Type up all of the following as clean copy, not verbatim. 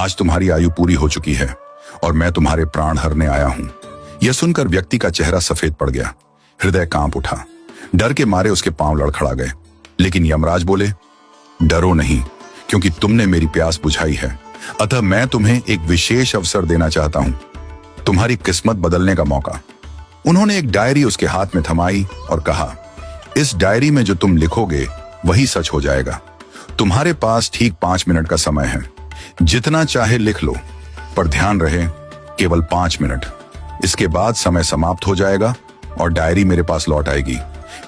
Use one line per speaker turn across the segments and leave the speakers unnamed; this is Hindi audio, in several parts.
आज तुम्हारी आयु पूरी हो चुकी है और मैं तुम्हारे प्राण हरने आया हूं। यह सुनकर व्यक्ति का चेहरा सफेद पड़ गया, हृदय कांप उठा। डर के मारे उसके पांव लड़खड़ा गए। लेकिन यमराज बोले, डरो नहीं, क्योंकि तुमने मेरी प्यास बुझाई है। अतः मैं तुम्हें एक विशेष अवसर देना चाहता हूं, तुम्हारी किस्मत बदलने का मौका। उन्होंने एक डायरी उसके हाथ में थमाई और कहा, इस डायरी में जो तुम लिखोगे वही सच हो जाएगा। तुम्हारे पास ठीक 5 मिनट का समय है, जितना चाहे लिख लो, पर ध्यान रहे केवल 5 मिनट। इसके बाद समय समाप्त हो जाएगा और डायरी मेरे पास लौट आएगी।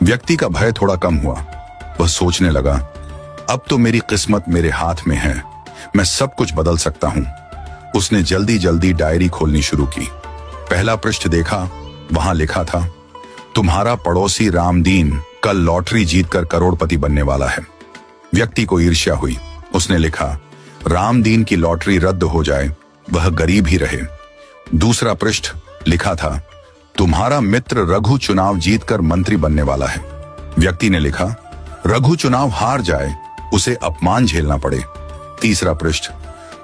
व्यक्ति का भय थोड़ा कम हुआ। वह सोचने लगा, अब तो मेरी किस्मत मेरे हाथ में है, मैं सब कुछ बदल सकता हूं। उसने जल्दी जल्दी डायरी खोलनी शुरू की। पहला पृष्ठ देखा, वहां लिखा था, तुम्हारा पड़ोसी रामदीन कल लॉटरी जीतकर करोड़पति बनने वाला है। व्यक्ति को ईर्ष्या हुई। उसने लिखा, रामदीन की लॉटरी रद्द हो जाए, वह गरीब ही रहे। दूसरा पृष्ठ लिखा था, तुम्हारा मित्र रघु चुनाव जीतकर मंत्री बनने वाला है। व्यक्ति ने लिखा, रघु चुनाव हार जाए, उसे अपमान झेलना पड़े। तीसरा पृष्ठ,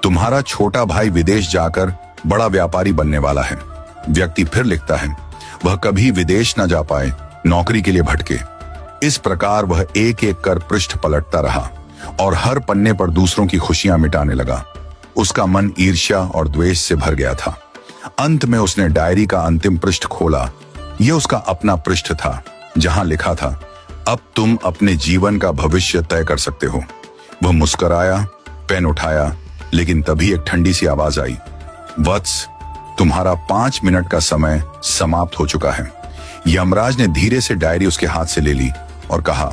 तुम्हारा छोटा भाई विदेश जाकर बड़ा व्यापारी बनने वाला है। व्यक्ति फिर लिखता है, वह कभी विदेश न जा पाए, नौकरी के लिए भटके। इस प्रकार वह एक एक कर पृष्ठ पलटता रहा और हर पन्ने पर दूसरों की खुशियां मिटाने लगा। उसका मन ईर्ष्या और द्वेष से भर गया था। अंत में उसने डायरी का अंतिम पृष्ठ खोला। यह उसका अपना पृष्ठ था, जहां लिखा था, अब तुम अपने जीवन का भविष्य तय कर सकते हो। वह मुस्कुराया, पेन उठाया, लेकिन तभी एक ठंडी सी आवाज आई, वत्स, तुम्हारा 5 मिनट का समय समाप्त हो चुका है। यमराज ने धीरे से डायरी उसके हाथ से ले ली और कहा,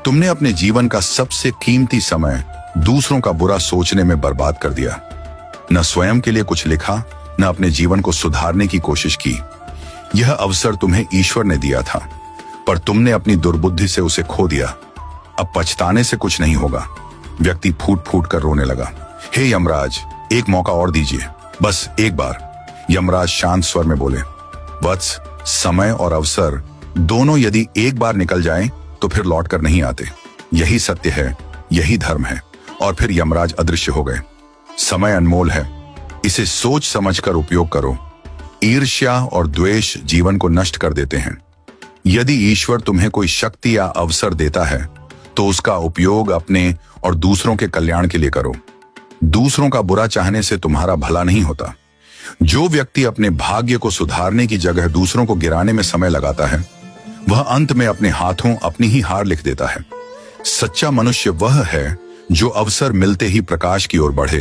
तुमने अपने जीवन का सबसे कीमती समय दूसरों का बुरा सोचने में बर्बाद कर दिया। न स्वयं के लिए कुछ लिखा, न अपने जीवन को सुधारने की कोशिश की। यह अवसर तुम्हें ईश्वर ने दिया था, पर तुमने अपनी दुर्बुद्धि से उसे खो दिया। अब पछताने से कुछ नहीं होगा। व्यक्ति फूट फूट कर रोने लगा। हे यमराज, एक मौका और दीजिए, बस एक बार। यमराज शांत स्वर में बोले, वत्स, समय और अवसर दोनों यदि एक बार निकल जाएं, तो फिर लौट कर नहीं आते। यही सत्य है, यही धर्म है। और फिर यमराज अदृश्य हो गए। समय अनमोल है, इसे सोच समझकर उपयोग करो। ईर्ष्या और द्वेष जीवन को नष्ट कर देते हैं। यदि ईश्वर तुम्हें कोई शक्ति या अवसर देता है, तो उसका उपयोग अपने और दूसरों के कल्याण के लिए करो। दूसरों का बुरा चाहने से तुम्हारा भला नहीं होता। जो व्यक्ति अपने भाग्य को सुधारने की जगह दूसरों को गिराने में समय लगाता है, वह अंत में अपने हाथों अपनी ही हार लिख देता है। सच्चा मनुष्य वह है जो अवसर मिलते ही प्रकाश की ओर बढ़े